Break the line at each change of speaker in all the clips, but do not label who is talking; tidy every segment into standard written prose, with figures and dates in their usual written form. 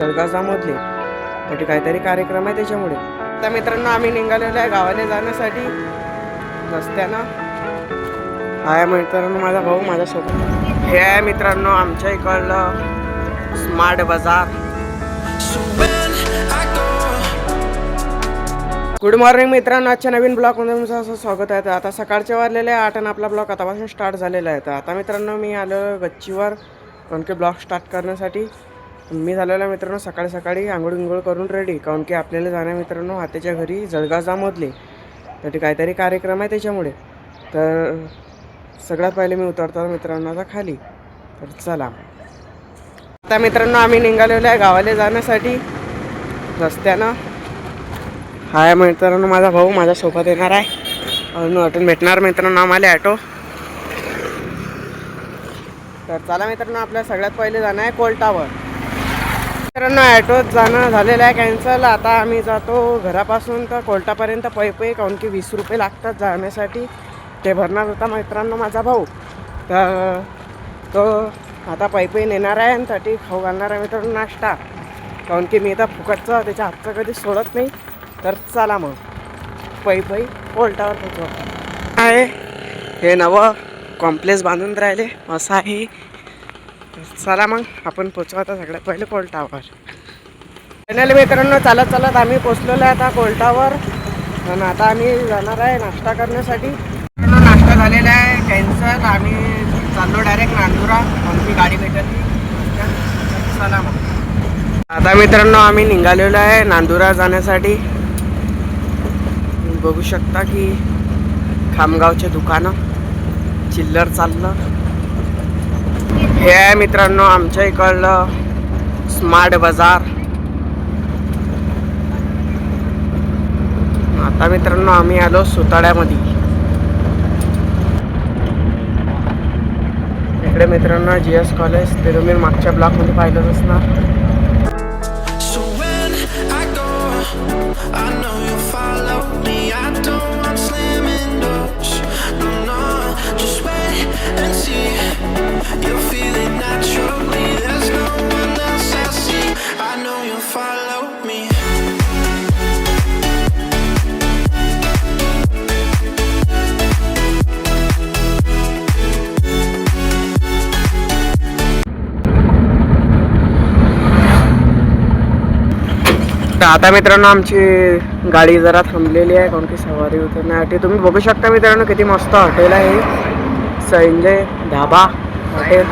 जळगाव जामोदले तर काहीतरी कार्यक्रम आहे त्याच्यामुळे. आता मित्रांनो आम्ही निघालेलो आहे गावाला जाण्यासाठी रस्त्यानं. आहे मित्रांनो माझा भाऊ माझ्यासोबत. हे आहे मित्रांनो आमच्या इकडलं स्मार्ट बाजार. गुड मॉर्निंग मित्रांनो, आजच्या नवीन ब्लॉगमध्ये तुमचं असं स्वागत आहे. तर आता सकाळचे वाजलेले 8 आणि आपला ब्लॉग आतापासून स्टार्ट झालेला आहे. तर आता मित्रांनो मी आलो गच्चीवर कारण की ब्लॉग स्टार्ट करण्यासाठी. मी झालेला मित्रांनो सकाळी सकाळी आंघोळ करून रेडी, कारण की आपल्याला जाण्या मित्रांनो आत्याच्या घरी जळगाव जामोदले तर काहीतरी कार्यक्रम आहे त्याच्यामुळे. तर सगळ्यात पहिले मी उतरतो मित्रांनो आता खाली. तर चला आता मित्रांनो आम्ही निघालेलो आहे गावाला जाण्यासाठी रस्त्यानं. हाय मित्रांनो माझा भाऊ माझ्यासोबत येणार आहे. ऑटोन भेटणार मित्रांनो आम्हाला ॲटो. तर चला मित्रांनो आपल्या सगळ्यात पहिले जाणं आहे कोल्टावर. मित्रांनो ॲटोत जाणं झालेलं आहे कॅन्सल. आता आम्ही जातो घरापासून तर कोल्टापर्यंत पै काऊन की 20 रुपये लागतात जाण्यासाठी. ते भरणार होता मित्रांनो माझा भाऊ. तर तो आता पै नेणार आहे आणि साठी खाऊ घालणार आहे मित्रांनो नाश्ता, काऊन की मी आता फुकटचं त्याच्या हातचं कधी सोडत नाही. तर चला मग पै कोल्टावर पोचवा आहे. हे नवं कॉम्प्लेक्स बांधून राहिले असं आहे. चला मग आपण पोचू आता सगळ्यात पहिले कोल्टावर. फायनली मित्रांनो चालत आम्ही पोचलेलो आहे आता कोल्टावर. आणि आता आम्ही जाणार आहे नाश्ता करण्यासाठी. नाश्ता झालेला आहे कॅन्सल. आम्ही चाललो डायरेक्ट नांदुरा, आमची गाडी भेटली. चला मग आता मित्रांनो आम्ही निघालेलो आहे नांदुरा जाण्यासाठी. बघू शकता की खामगावचे दुकानं चिल्लर चाललं. हे आहे मित्रांनो आमच्या इकडलं स्मार्ट बाजार. आता मित्रांनो आम्ही आलो सुताड्यामध्ये. इकडे मित्रांनो GS कॉलेज, ते तुम्ही मागच्या ब्लॉकमध्ये पाहिलंच असणार. आता मित्रांनो आमची गाडी जरा थांबलेली आहे कारण की सवारी उतरण्यासाठी. तुम्ही बघू शकता मित्रांनो किती मस्त हॉटेल आहे. संजय ढाबा हॉटेल.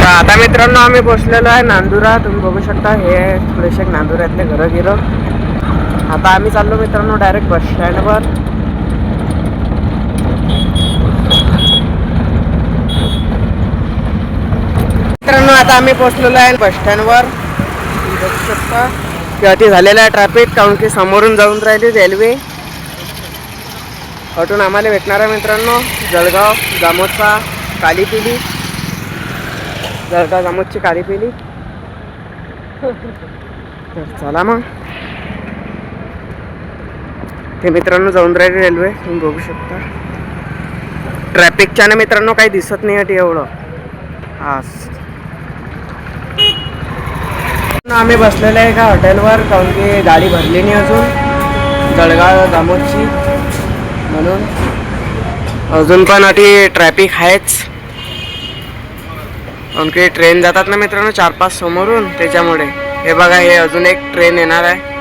आता मित्रांनो आम्ही पोचलेलो आहे नांदुरा. तुम्ही बघू शकता हे थोडेसे नांदुऱ्यातले घरं गिरं. आता आम्ही चाललो मित्रांनो डायरेक्ट बस स्टँडवर. मित्रांनो आता आम्ही पोचलेलो आहे बस स्टँडवर. बघू शकता की अति झालेलं आहे ट्रॅफिक, काऊन की समोरून जाऊन राहिली रेल्वे. अटून आम्हाला भेटणार आहे मित्रांनो जळगाव जामोदचा कालीपिली. जळगाव जामोदची कालीपिली. तर चला मग ते मित्रांनो जाऊन राहिली रेल्वे. तुम्ही बघू शकता ट्रॅफिकच्या ना मित्रांनो काही दिसत नाही आहे एवढं. आज आम्ही बसलेलो आहे का हॉटेलवर, कारण की गाडी भरली नाही अजून जळगाव जामोदची, म्हणून अजून पण अटी ट्रॅफिक आहेच. कारण की ट्रेन जातात ना मित्रांनो 4-5 समोरून, त्याच्यामुळे. हे बघा हे अजून एक ट्रेन येणार आहे.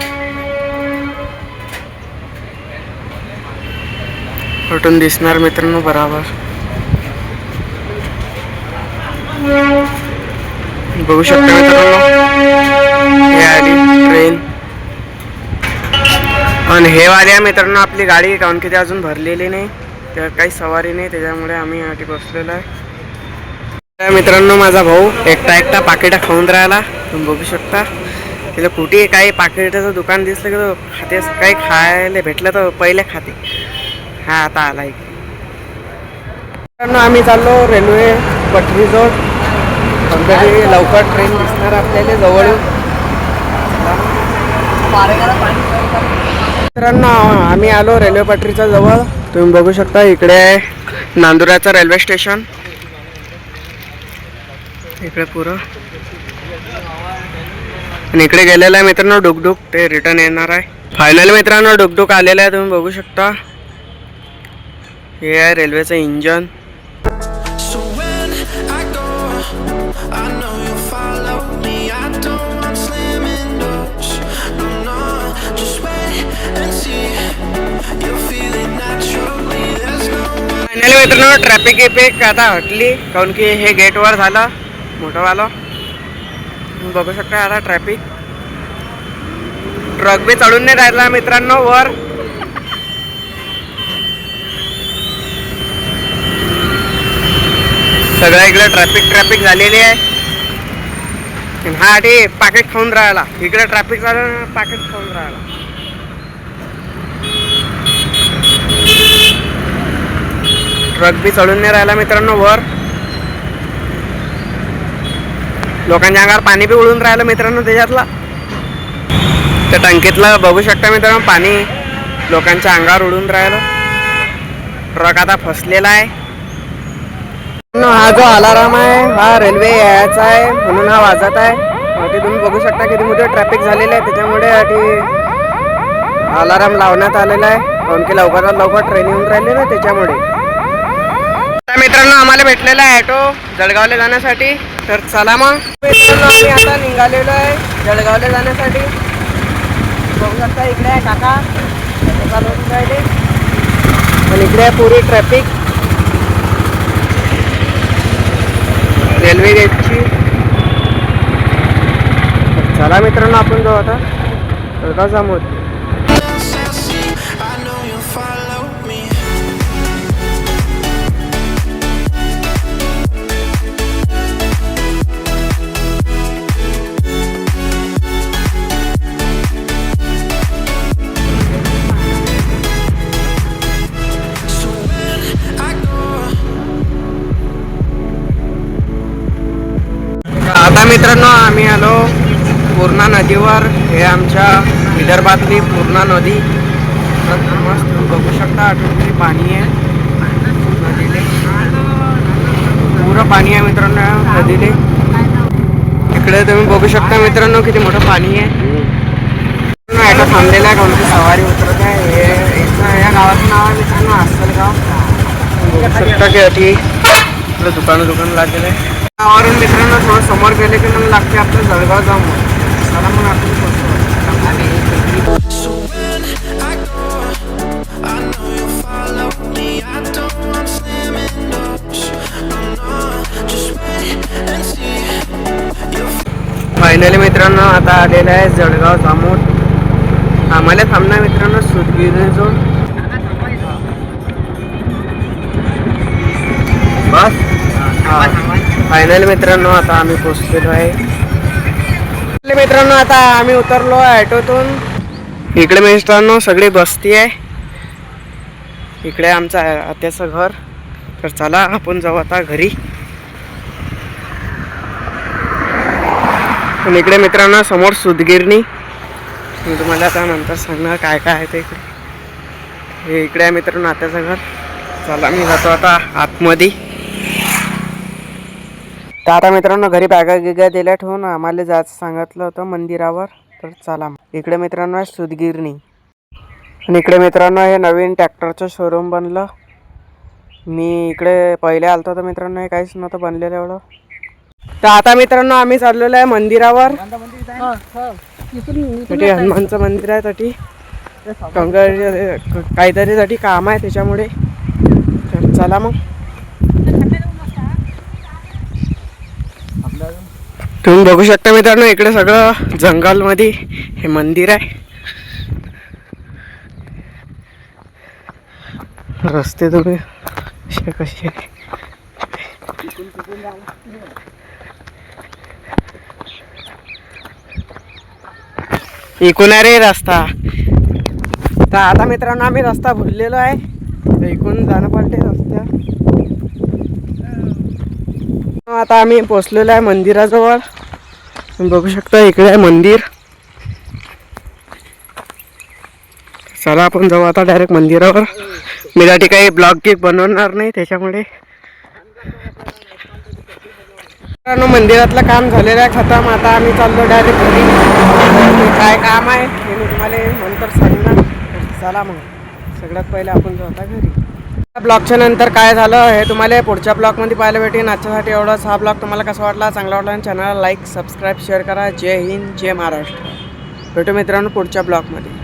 कुठून दिसणार मित्रांनो बरोबर. बघू शकता मित्रांनो हे आली ट्रेन. आणि हे वाले मित्रांनो आपली गाडी, काऊन की ती अजून भरलेली नाही, त्या काही सवारी नाही, त्याच्यामुळे आम्ही आधी बसलेलो आहे. मित्रांनो माझा भाऊ एकटा पाकिटा खाऊन राहिला, तुम्ही बघू शकता. तिथं कुठे काही पाकिटाचं दुकान दिसलं की तो खाते, काही खायला भेटलं तर पहिले खाते. हा आता आला इकडे. मित्रांनो आम्ही चाललो रेल्वे पटरीजवळ, कोणतरी लवकर ट्रेन दिसणार आपल्याला जवळ. मित्रांनो आम्ही आलो रेल्वे पटरीच्या जवळ, तुम्ही बघू शकता. इकडे आहे नांदुराचं रेल्वे स्टेशन, इकडे पुरं. आणि इकडे गेलेलं आहे मित्रांनो डुकडुक, ते रिटर्न येणार आहे. फायनल मित्रांनो डुकडुक आलेलं आहे, तुम्ही बघू शकता. हे आहे रेल्वेचं इंजन. फायनली मित्रांनो ट्रॅफिक आता हटली, काऊन की हे गेटवर झालं मोठंवालं. बघू शकता आता ट्रॅफिक. ट्रक बी चढून नाही राहिला मित्रांनो वर. सगळ्या इकडे ट्रॅफिक झालेली आहे. हा ते पाकिट खाऊन राहिला, इकडे ट्रॅफिक झालं, पाकिट खाऊन राहिला. ट्रक बी चढून नाही राहिला मित्रांनो वर. लोकांच्या अंगावर पाणी बी उडून राहिलं मित्रांनो त्याच्यातला. त्या टंकीतलं बघू शकता मित्रांनो, पाणी लोकांच्या अंगावर उडून राहिलं. ट्रक आता फसलेला आहे. हा जो अलाराम आहे हा रेल्वे यायचा आहे म्हणून हा वाजत आहे. ते तुम्ही बघू शकता किती मोठे ट्रॅफिक झालेलं आहे, त्याच्यामुळे अलाराम लावण्यात आलेला आहे, कारण की लवकरात लवकर ट्रेन येऊन राहिली ना त्याच्यामुळे. आता मित्रांनो आम्हाला भेटलेला आहे ऑटो जळगावला जाण्यासाठी, तर चला मग मित्रांनो आम्ही आता निघालेलो आहे जळगावला जाण्यासाठी. बघू शकता इकडे आहे काका चालवून राहिले, आणि इकडे आहे पुरी ट्रॅफिक रेल्वे गेटची. चला मित्रांनो आपण जाऊ आता जळगाव जामोद. आता मित्रांनो आम्ही आलो पूर्णा नदीवर. हे आमच्या विदर्भातली पूर्णा नदी. मस्त बघू शकता किती पाणी आहे नदीले, पुरं पाणी आहे मित्रांनो नदीले. इकडे तुम्ही बघू शकता मित्रांनो किती मोठं पाणी आहे. ॲटो थांबलेला आहे, कोणती सवारी उतरत आहे. हे या गावाचं नाव आहे मित्रांनो अस्सलगाव. बघू शकता की अटी दुकान लागलेलं आहे. गावावरून मित्रांनो थोडं समोर गेले की मग लागते आपलं जळगाव जाऊ. चला मग आपण फायनली मित्रांनो आता आलेलं आहे जळगाव जामोद. आम्हाला थांबणार मित्रांनो सुदगिरीजवळ. बस फायनल मित्रांनो आता आम्ही पोहोचलेलो आहे. मित्रांनो आता आम्ही उतरलो ऑटोतून. इकडे मित्रांनो सगळी बस्ती आहे, इकडे आमचं आत्याचं घर. तर चला आपण जाऊ आता घरी. आणि इकडे मित्रांनो समोर सुदगिरणी, मी तुम्हाला आता नंतर सांगणार काय काय आहे ते. हे इकडे आहे मित्रांनो आत्याचं घर. चला मी जातो आता आतमध्ये. तर आता मित्रांनो घरी बॅगा गिगा दिल्या ठेवून आम्हाला जायचं सांगितलं होतं मंदिरावर. तर चला इकडे मित्रांनो आहे सुदगिरणी. आणि इकडे मित्रांनो हे नवीन ट्रॅक्टरचं शोरूम बनलं. मी इकडे पहिले आलतो तर मित्रांनो हे काहीच नव्हतं बनलेलं एवढं. तर आता मित्रांनो आम्ही चाललेलो आहे मंदिरावर. हनुमानचं मंदिर आहे तटी काहीतरी साठी काम आहे त्याच्यामुळे. तर चला मग तुम्ही बघू शकता मित्रांनो, इकडे सगळं जंगलमध्ये हे मंदिर आहे. रस्ते तुम्ही कसे इकून आहे रे रस्ता. तर आता मित्रांनो आम्ही रस्ता भुललेलो आहे, तर इकून जाणं पडते रस्त्या. आता आम्ही पोचलेलो आहे मंदिराजवळ. तुम्ही बघू शकता इकडे आहे मंदिर. चला आपण जाऊ आता डायरेक्ट मंदिरावर. मी त्या ठिकाणी ब्लॉग गिक बनवणार नाही त्याच्यामुळे. मंदिरातलं काम झालेलं आहे खतम. आता आम्ही चाललो डायरेक्ट घरी. काय काम आहे हे मी तुम्हाला नंतर सांगणार. चला मग सगळ्यात पहिले आपण जाऊ आता घरी. ब्लॉगच्या नंतर काय झालं हे तुम्हाला पुढच्या ब्लॉगमध्ये पाहायला भेटेल. आजच्यासाठी एवढाच. हा ब्लॉग तुम्हाला कसा वाटला, चांगला वाटला चॅनलला लाईक सबस्क्राईब शेअर करा. जय हिंद जय महाराष्ट्र. भेटू मित्रांनो पुढच्या ब्लॉगमध्ये.